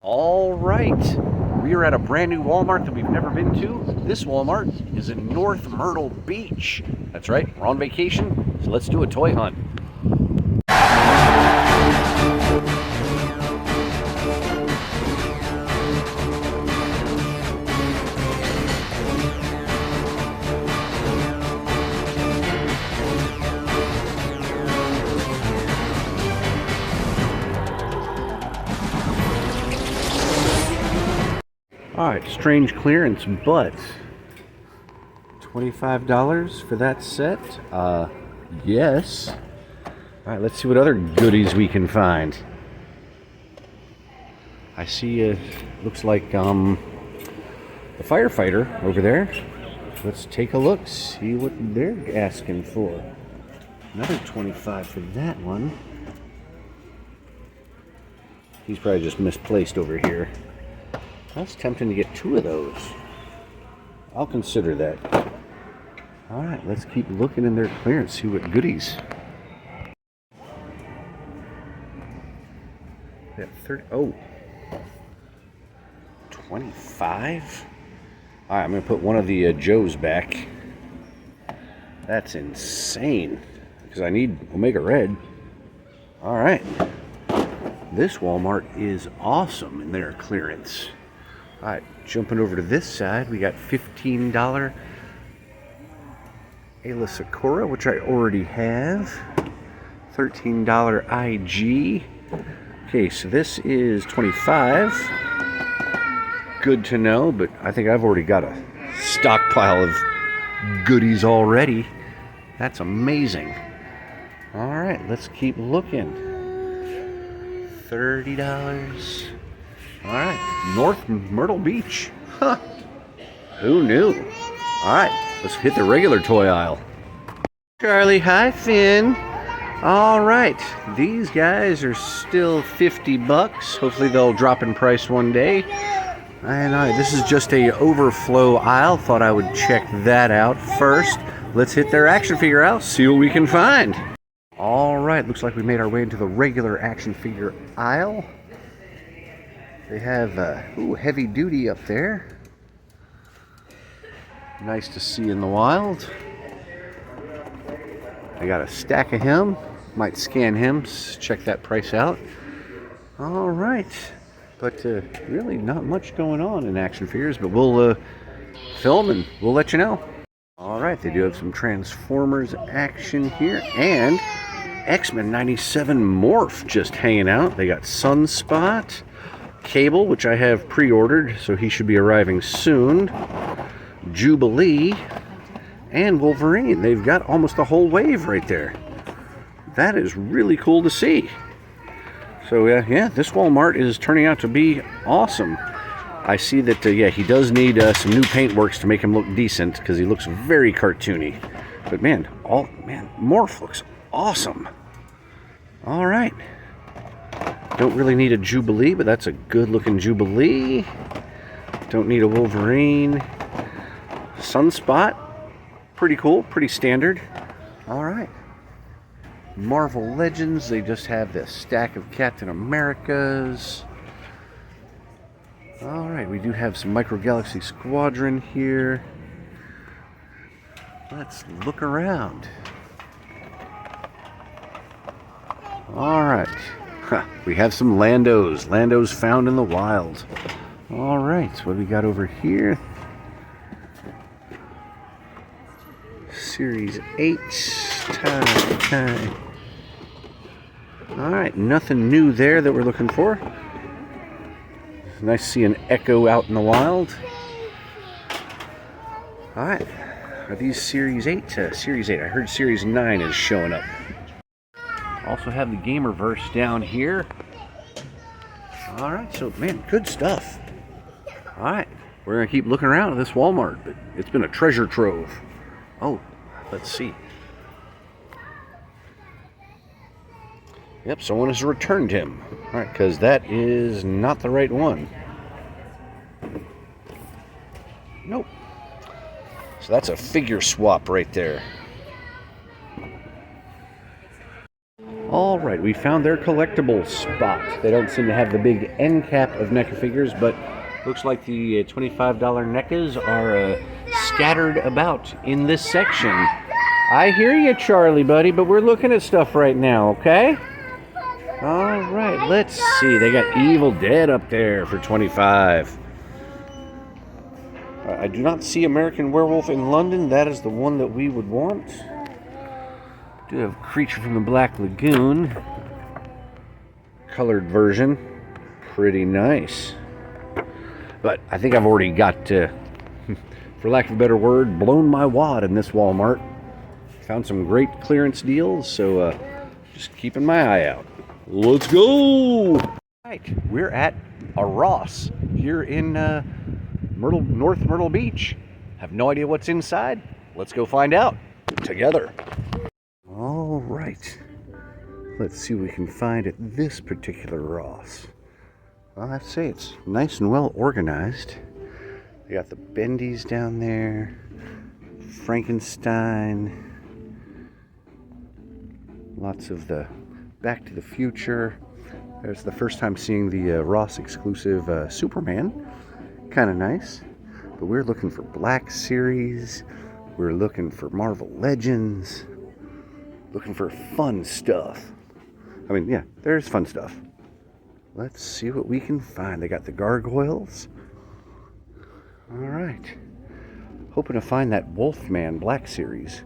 All right, we are at a brand new Walmart that we've never been to. This Walmart is in North Myrtle Beach. That's right, we're on vacation, so let's do a toy hunt. All right, strange clearance, but $25 for that set? Yes. All right, let's see what other goodies we can find. I see looks like the firefighter over there. Let's take a look, see what they're asking for. Another 25 for that one. He's probably just misplaced over here. That's tempting to get two of those. I'll consider that. All right, let's keep looking in their clearance, see what goodies. That 30, oh, 25? All right, I'm gonna put one of the Joes back. That's insane, because I need Omega Red. All right, this Walmart is awesome in their clearance. All right, jumping over to this side, we got $15 Ayla Sakura, which I already have. $13 IG. Okay, so this is 25. Good to know, but I think I've already got a stockpile of goodies already. That's amazing. All right, let's keep looking. $30. All right, North Myrtle Beach. Huh. Who knew? All right, let's hit the regular toy aisle. Charlie, hi, Finn. All right, these guys are still 50 bucks. Hopefully they'll drop in price one day. And this is just a overflow aisle. Thought I would check that out first. Let's hit their action figure aisle, see what we can find. All right, looks like we made our way into the regular action figure aisle. They have heavy duty up there. Nice to see in the wild. I got a stack of him. Might scan him, check that price out. All right, but really not much going on in action figures, but we'll film and we'll let you know. All right, they do have some Transformers action here, and X-Men 97 Morph just hanging out. They got Sunspot, Cable, which I have pre-ordered, so he should be arriving soon. Jubilee, and Wolverine. They've got almost a whole wave right there. That is really cool to see. So yeah, this Walmart is turning out to be awesome. I see that he does need some new paintworks to make him look decent, because he looks very cartoony. But man, Morph looks awesome. All right. Don't really need a Jubilee, but that's a good-looking Jubilee. Don't need a Wolverine. Sunspot, pretty cool, pretty standard. All right. Marvel Legends, they just have this stack of Captain Americas. All right, we do have some Micro Galaxy Squadron here. Let's look around. All right. We have some Landos found in the wild. All right, what do we got over here? Series 8, time. All right, nothing new there that we're looking for. Nice to see an Echo out in the wild. All right, are these Series 8? Series 8, I heard Series 9 is showing up. Also have the Gamerverse down here. All right, so man, good stuff. All right, we're gonna keep looking around at this Walmart, but it's been a treasure trove. Oh, let's see. Yep, someone has returned him. All right, because that is not the right one. Nope. So that's a figure swap right there. All right. right, we found their collectible spot. They don't seem to have the big end cap of NECA figures, but looks like the $25 NECAs are scattered about in this section. I hear you, Charlie, buddy, but we're looking at stuff right now, okay? All right, let's see. They got Evil Dead up there for $25. I do not see American Werewolf in London. That is the one that we would want. Do have Creature from the Black Lagoon. Colored version. Pretty nice. But I think I've already got, for lack of a better word, blown my wad in this Walmart. Found some great clearance deals, so just keeping my eye out. Let's go! All right, we're at a Ross here in North Myrtle Beach. Have no idea what's inside. Let's go find out together. All right, let's see what we can find at this particular Ross. Well, I'd say it's nice and well organized. They got the Bendies down there, Frankenstein, lots of the Back to the Future. There's the first time seeing the Ross exclusive Superman. Kind of nice. But we're looking for Black Series. We're looking for Marvel Legends. Looking for fun stuff. I mean, yeah, there's fun stuff. Let's see what we can find. They got the Gargoyles. All right. Hoping to find that Wolfman Black Series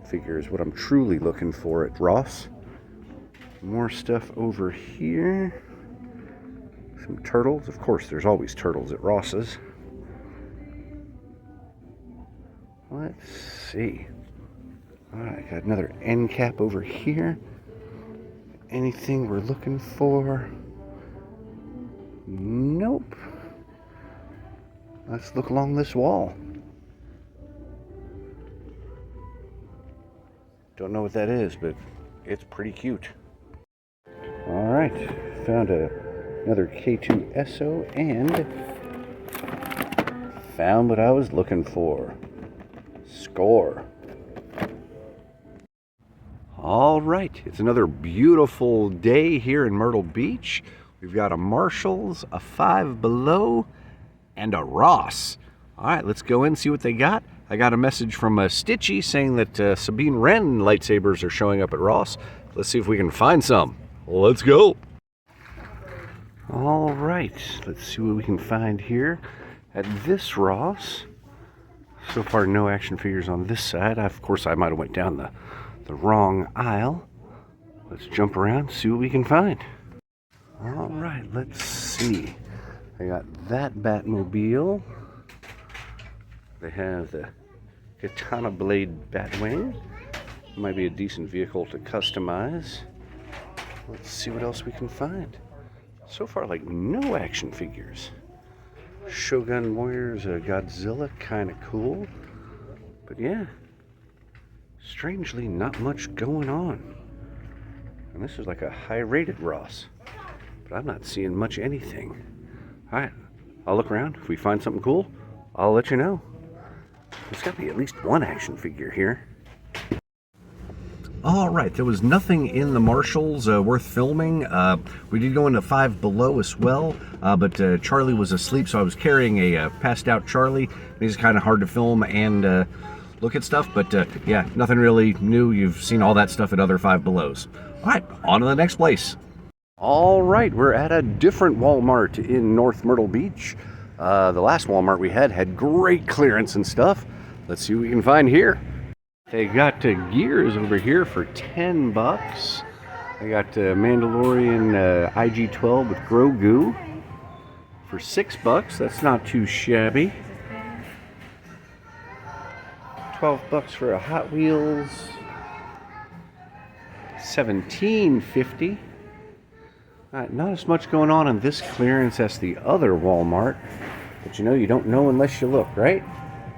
figure is what I'm truly looking for at Ross. More stuff over here. Some turtles. Of course, there's always turtles at Ross's. Let's see. All right, got another end cap over here. Anything we're looking for? Nope. Let's look along this wall. Don't know what that is, but it's pretty cute. All right, found another K2SO and found what I was looking for. Score. All right, it's another beautiful day here in Myrtle Beach. We've got a Marshall's, a Five Below, and a Ross. All right, let's go in and see what they got. I got a message from Stitchy saying that Sabine Wren lightsabers are showing up at Ross. Let's see if we can find some. Let's go. All right, let's see what we can find here at this Ross. So far, no action figures on this side. Of course, I might have went down the wrong aisle. Let's jump around, see what we can find. All right, let's see. They got that Batmobile. They have the Katana Blade Batwing. Might be a decent vehicle to customize. Let's see what else we can find. So far, like, no action figures. Shogun Warriors, Godzilla, kind of cool. But yeah, strangely, not much going on. And this is like a high-rated Ross. But I'm not seeing much anything. All right, I'll look around. If we find something cool, I'll let you know. There's got to be at least one action figure here. All right, there was nothing in the Marshalls worth filming. We did go into Five Below as well, but Charlie was asleep, so I was carrying a passed out Charlie. It's kind of hard to film and look at stuff, but yeah, nothing really new. You've seen all that stuff at other Five Belows. All right, on to the next place. All right, we're at a different Walmart in North Myrtle Beach. The last Walmart we had great clearance and stuff. Let's see what we can find here. They got gears over here for $10. They got Mandalorian IG-12 with Grogu for $6. That's not too shabby. $12 for a Hot Wheels. $17.50. Not as much going on in this clearance as the other Walmart, but you know, you don't know unless you look, right?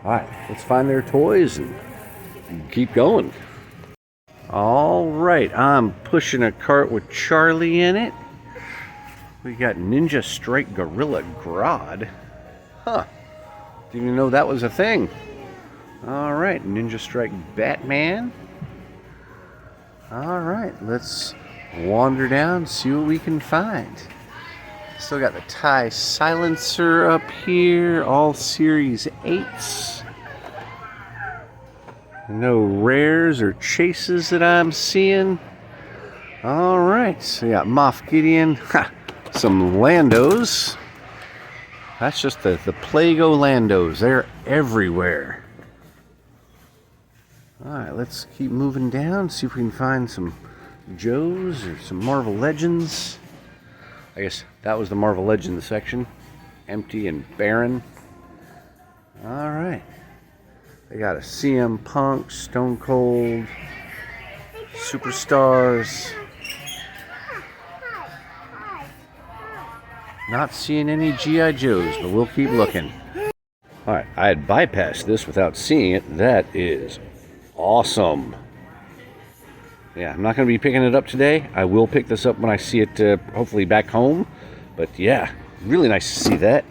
All right, let's find their toys and keep going. All right, I'm pushing a cart with Charlie in it. We got Ninja Strike Gorilla Grodd. Huh, didn't even know that was a thing. All right, Ninja Strike Batman. All right, let's wander down, see what we can find. Still got the tie silencer up here, all Series 8s. No rares or chases that I'm seeing. All right, so we got Moff Gideon, some Landos. That's just the Plago Landos. They're everywhere. All right, let's keep moving down, see if we can find some Joes or some Marvel Legends. I guess that was the Marvel Legends section. Empty and barren. All right. They got a CM Punk, Stone Cold, Superstars. Not seeing any G.I. Joes, but we'll keep looking. All right, I had bypassed this without seeing it. That is awesome. Yeah, I'm not going to be picking it up today. I will pick this up when I see it, hopefully back home. But yeah, really nice to see that.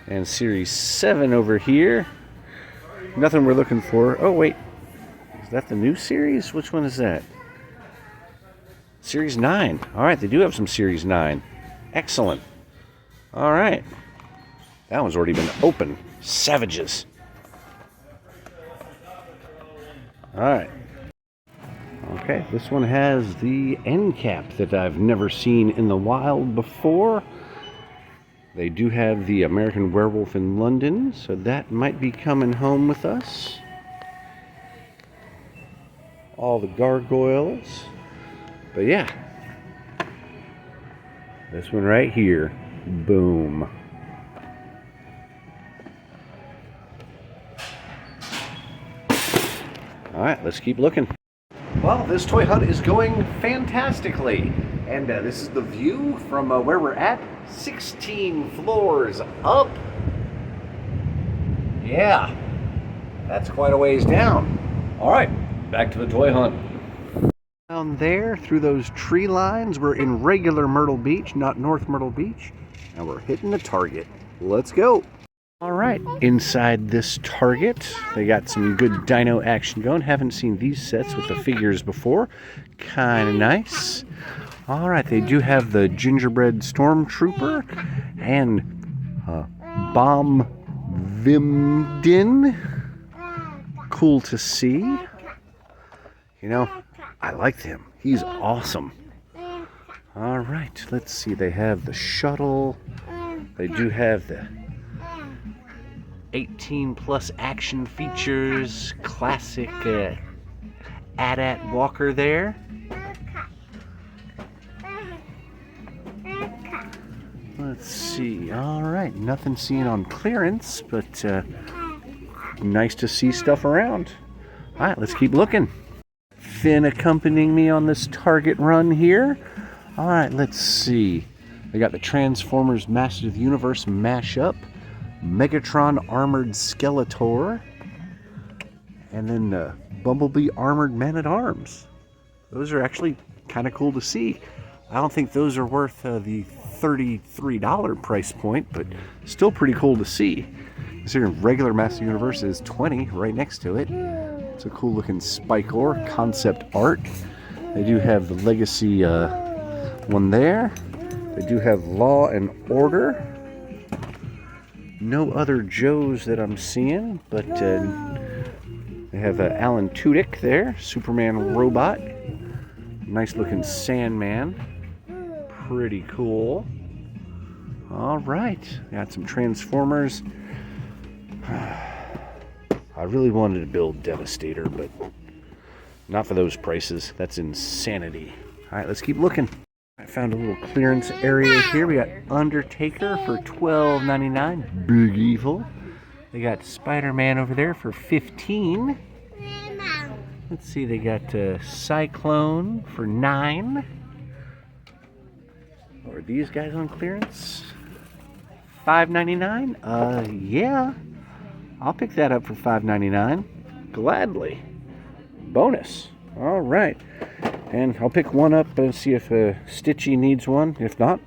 And Series 7 over here. Nothing we're looking for. Oh, wait. Is that the new series? Which one is that? Series 9. All right, they do have some Series 9. Excellent. All right. That one's already been open. Savages. All right. Okay, this one has the end cap that I've never seen in the wild before. They do have the American Werewolf in London, so that might be coming home with us. All the gargoyles. But yeah. This one right here. Boom. Alright, let's keep looking. Well, this toy hunt is going fantastically. And this is the view from where we're at. 16 floors up. Yeah, that's quite a ways down. All right, back to the toy hunt. Down there, through those tree lines, we're in regular Myrtle Beach, not North Myrtle Beach. And we're hitting the Target. Let's go. All right, inside this Target, they got some good dino action going. Haven't seen these sets with the figures before. Kind of nice. All right, they do have the Gingerbread Stormtrooper and Bomb Vimdin. Cool to see. You know, I liked him. He's awesome. All right, let's see. They have the shuttle. They do have the 18 plus action features. Classic AT-AT walker there. Let's see. All right, nothing seen on clearance, but nice to see stuff around. All right, let's keep looking. Finn accompanying me on this Target run here. All right, let's see. They got the Transformers Masters of the Universe mashup, Megatron Armored Skeletor, and then the Bumblebee Armored Man-at-Arms. Those are actually kind of cool to see. I don't think those are worth the $33 price point, but still pretty cool to see. Considering regular Master Universe is $20 right next to it. It's a cool looking Spike Ore concept art. They do have the Legacy one there. They do have Law and Order. No other Joes that I'm seeing, but they have Alan Tudyk there, Superman robot. Nice looking Sandman. Pretty cool. All right, got some Transformers. I really wanted to build Devastator, but not for those prices. That's insanity. All right, let's keep looking. I found a little clearance area here. We got Undertaker for $12.99. Big Evil. They got Spider-Man over there for $15. Let's see, they got Cyclone for $9. Are these guys on clearance? $5.99? Yeah. I'll pick that up for $5.99. Gladly. Bonus. All right. And I'll pick one up and see if Stitchy needs one. If not,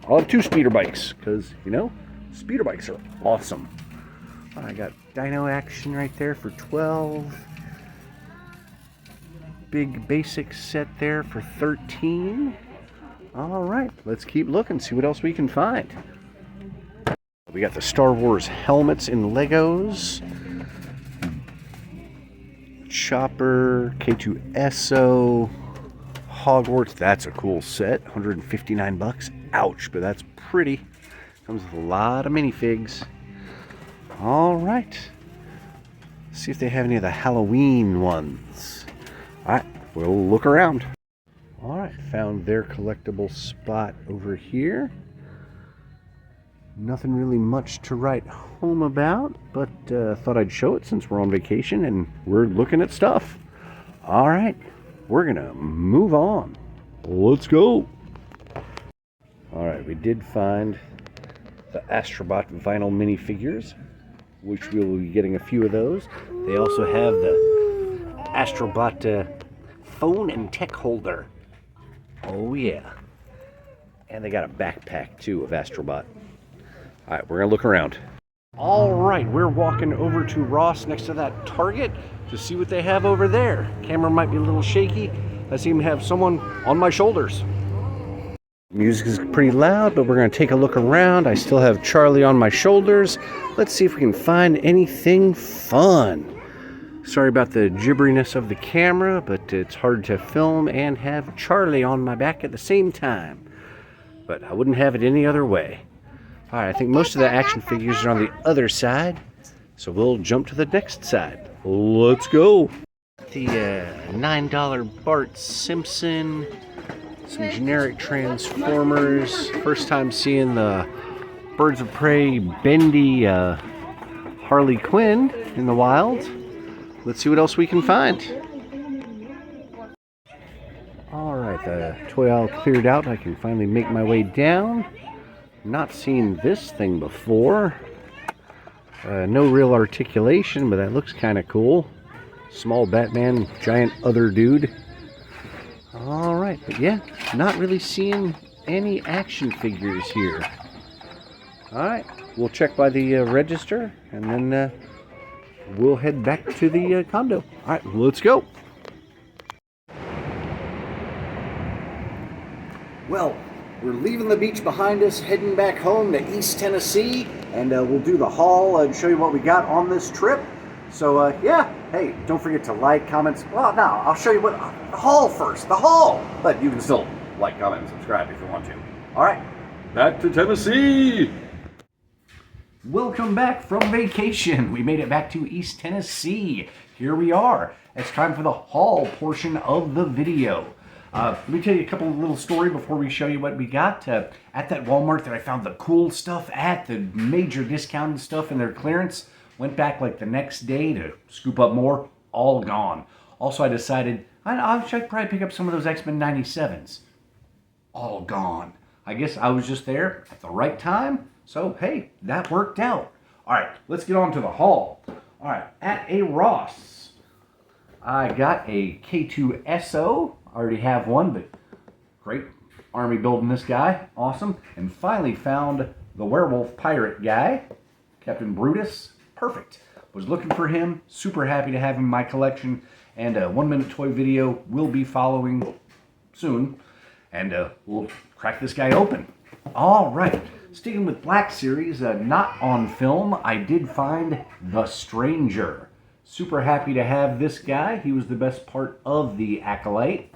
I'll have 2 speeder bikes. Because, you know, speeder bikes are awesome. I got Dino Action right there for $12. Big basic set there for $13. All right, let's keep looking, see what else we can find. We got the Star Wars helmets in Legos. Chopper, K2SO, Hogwarts. That's a cool set. 159 bucks. Ouch, but that's pretty. Comes with a lot of minifigs. All right. See if they have any of the Halloween ones. All right, we'll look around. All right, found their collectible spot over here. Nothing really much to write home about, but thought I'd show it since we're on vacation and we're looking at stuff. All right, we're gonna move on. Let's go. All right, we did find the Astrobot vinyl minifigures, which we will be getting a few of those. They also have the Astrobot phone and tech holder. Oh yeah. And they got a backpack too of Astrobot. All right, we're gonna look around. All right, we're walking over to Ross next to that Target to see what they have over there. Camera might be a little shaky. I seem to have someone on my shoulders. Music is pretty loud, but we're gonna take a look around. I still have Charlie on my shoulders. Let's see if we can find anything fun. Sorry about the gibberiness of the camera, but it's hard to film and have Charlie on my back at the same time. But I wouldn't have it any other way. All right, I think most of the action figures are on the other side, so we'll jump to the next side. Let's go. The $9 Bart Simpson, some generic Transformers. First time seeing the Birds of Prey bendy Harley Quinn in the wild. Let's see what else we can find. All right, the toy aisle cleared out. I can finally make my way down. Not seen this thing before. No real articulation, but that looks kind of cool. Small Batman, giant other dude. All right, but yeah, not really seeing any action figures here. All right, we'll check by the register, and then we'll head back to the condo. All right, let's go. Well, we're leaving the beach behind us, heading back home to East Tennessee, and we'll do the haul and show you what we got on this trip. So, yeah, hey, don't forget to like, comments. Well, no, I'll show you what the haul first, the haul. But you can still like, comment, and subscribe if you want to. All right, back to Tennessee. Welcome back from vacation. We made it back to East Tennessee. Here we are. It's time for the haul portion of the video. Let me tell you a couple of little story before we show you what we got. At that Walmart that I found the cool stuff at, the major discounted stuff in their clearance. Went back like the next day to scoop up more, all gone. Also, I decided I should probably pick up some of those X-Men 97s. All gone. I guess I was just there at the right time, so hey, that worked out. All right, let's get on to the haul. All right, at a Ross, I got a K2SO. I already have one, but great. Army building this guy, awesome. And finally found the werewolf pirate guy, Captain Brutus. Perfect. Was looking for him. Super happy to have him in my collection. And a 1-minute toy video will be following soon. And we'll crack this guy open. All right. Sticking with Black Series, not on film, I did find The Stranger. Super happy to have this guy. He was the best part of the Acolyte.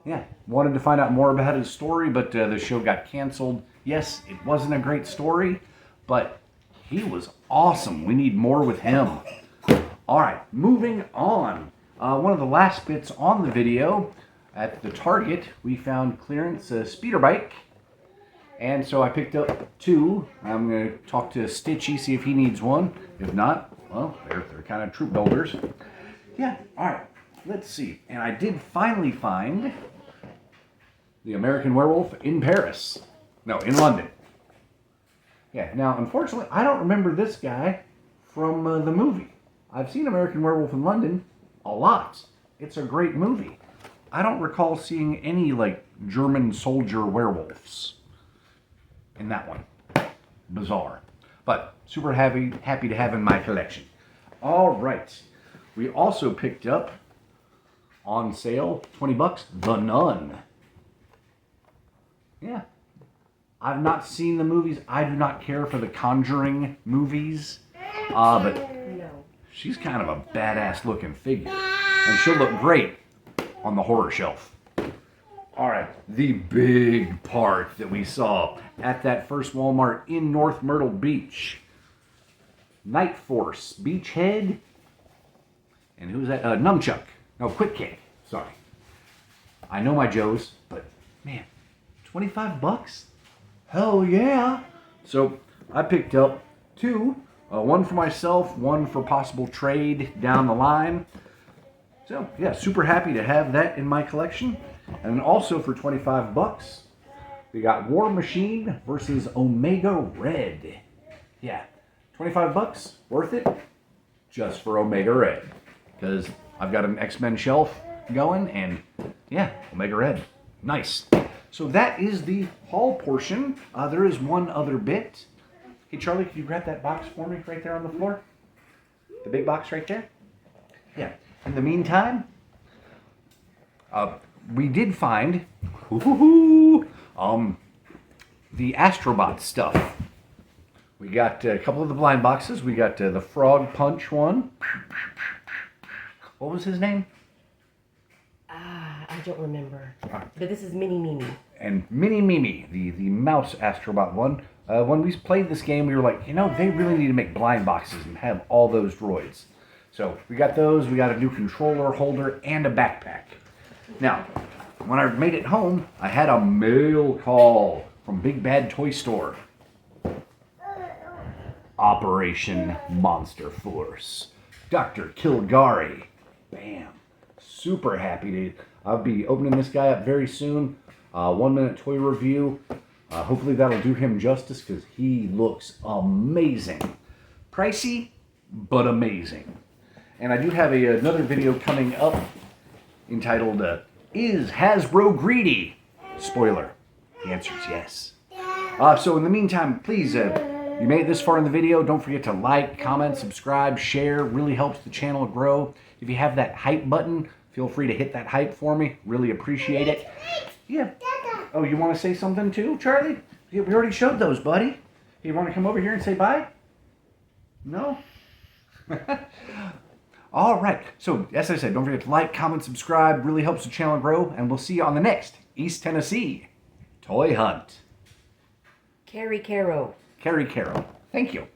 Yeah, wanted to find out more about his story, but the show got canceled. Yes, it wasn't a great story, but he was awesome. We need more with him. All right, moving on. One of the last bits on the video, at the Target, we found clearance speeder bike. And so I picked up 2. I'm going to talk to Stitchy, see if he needs one. If not, well, they're kind of troop builders. Yeah, all right, let's see. And I did finally find the American Werewolf in Paris. No, in London. Yeah, now, unfortunately, I don't remember this guy from the movie. I've seen American Werewolf in London a lot. It's a great movie. I don't recall seeing any, like, German soldier werewolves in that one. Bizarre. But super happy to have in my collection. All right. We also picked up, on sale, $20, The Nun. Yeah. I've not seen the movies. I do not care for the Conjuring movies. But No. she's kind of a badass looking figure. And she'll look great on the horror shelf. All right, the big part that we saw at that first Walmart in North Myrtle Beach. Night Force, Beachhead, and who's that? Nunchuck. No, Quick Kick. Sorry. I know my Joes, but man, 25 bucks? Hell yeah. So I picked up two, one for myself, one for possible trade down the line. So yeah, super happy to have that in my collection. And also for 25 bucks, we got War Machine versus Omega Red. Yeah, 25 bucks, worth it, just for Omega Red. Because I've got an X-Men shelf going, and yeah, Omega Red, nice. So that is the haul portion. There is one other bit. Hey Charlie, can you grab that box for me right there on the floor? The big box right there? Yeah. In the meantime, we did find the Astrobot stuff. We got a couple of the blind boxes. We got the Frog Punch one. What was his name? I don't remember. But this is Mini Mimi. And Mini Mimi, the mouse Astrobot one. When we played this game, we were like, you know, they really need to make blind boxes and have all those droids. So we got those. We got a new controller holder and a backpack. Now, when I made it home, I had a mail call from Big Bad Toy Store. Operation Monster Force. Dr. Kilgari. Bam. Super happy to... I'll be opening this guy up very soon. 1 minute toy review. Hopefully that'll do him justice because he looks amazing. Pricey, but amazing. And I do have another video coming up entitled, Is Hasbro Greedy? Spoiler. The answer is yes. So in the meantime, please, you made it this far in the video, don't forget to like, comment, subscribe, share. Really helps the channel grow. If you have that hype button, feel free to hit that hype for me. Really appreciate it. Yeah. Oh, you want to say something too, Charlie? Yeah, we already showed those, buddy. You want to come over here and say bye? No? All right. So, as I said, don't forget to like, comment, subscribe. Really helps the channel grow. And we'll see you on the next East Tennessee Toy Hunt. Carrie Caro. Carrie Carroll. Thank you.